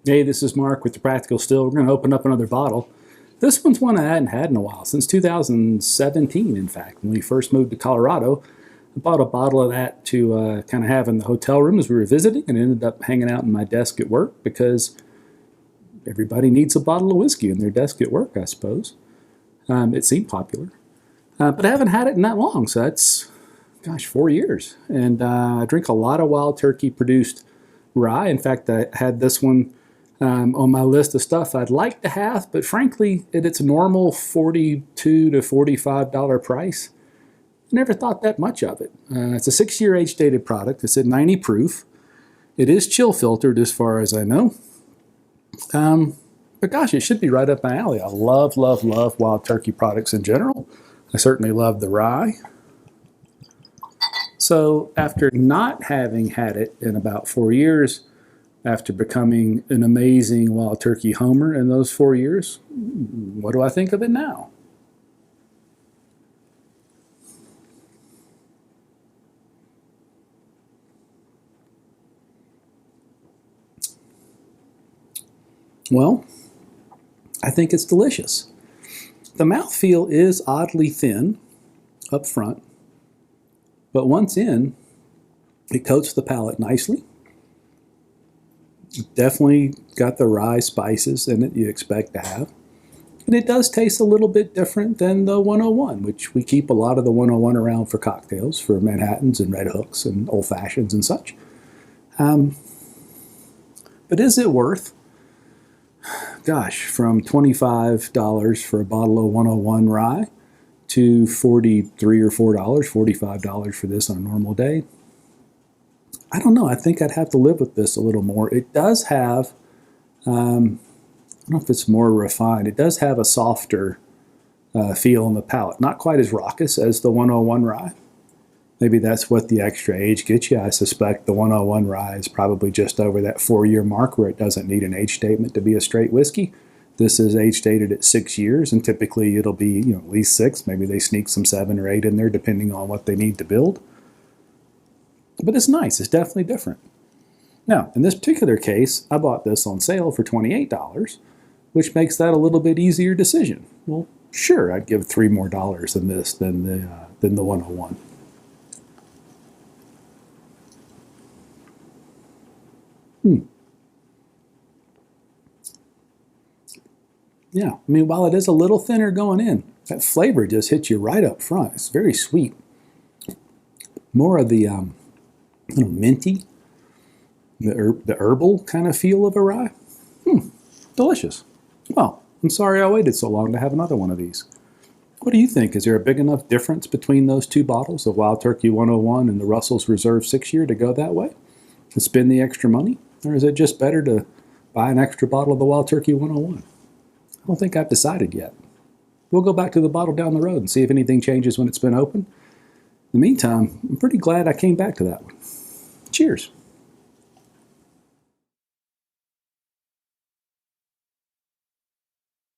Hey, this is Mark with the Practical Still. We're going to open up another bottle. This one's one I hadn't had in a while, since 2017, in fact. When we first moved to Colorado, I bought a bottle of that to kind of have in the hotel room as we were visiting, and it ended up hanging out in my desk at work because everybody needs a bottle of whiskey in their desk at work, I suppose. It seemed popular. But I haven't had it in that long, so that's, gosh, 4 years. And I drink a lot of Wild Turkey produced rye. In fact, I had this one on my list of stuff I'd like to have, but frankly, at its normal $42 to $45 price, I never thought that much of it. It's a 6-year age-dated product. It's at 90 proof. It is chill filtered as far as I know. But gosh, it should be right up my alley. I love, love, love Wild Turkey products in general. I certainly love the rye. So after not having had it in about 4 years, after becoming an amazing Wild Turkey homer in those 4 years, what do I think of it now? Well, I think it's delicious. The mouthfeel is oddly thin up front, but once in, it coats the palate nicely. Definitely got the rye spices in it you expect to have. And it does taste a little bit different than the 101, which we keep a lot of the 101 around for cocktails, for Manhattans and Red Hooks and Old Fashions and such. But is it worth, gosh, from $25 for a bottle of 101 rye to $43 or $4, $45 for this on a normal day? I don't know. I think I'd have to live with this a little more. It does have, I don't know if it's more refined. It does have a softer feel in the palate. Not quite as raucous as the 101 rye. Maybe that's what the extra age gets you. I suspect the 101 rye is probably just over that 4-year mark where it doesn't need an age statement to be a straight whiskey. This is age dated at 6 years, and typically it'll be at least 6. Maybe they sneak some 7 or 8 in there depending on what they need to build. But it's nice. It's definitely different. Now, in this particular case, I bought this on sale for $28, which makes that a little bit easier decision. Well, sure, I'd give $3 more than this than the 101. Yeah, I mean, while it is a little thinner going in, that flavor just hits you right up front. It's very sweet. More of the minty, the herbal kind of feel of a rye. Delicious. Well, I'm sorry I waited so long to have another one of these. What do you think? Is there a big enough difference between those two bottles, the Wild Turkey 101 and the Russell's Reserve 6-year, to go that way? To spend the extra money? Or is it just better to buy an extra bottle of the Wild Turkey 101? I don't think I've decided yet. We'll go back to the bottle down the road and see if anything changes when it's been open. In the meantime, I'm pretty glad I came back to that one. Cheers.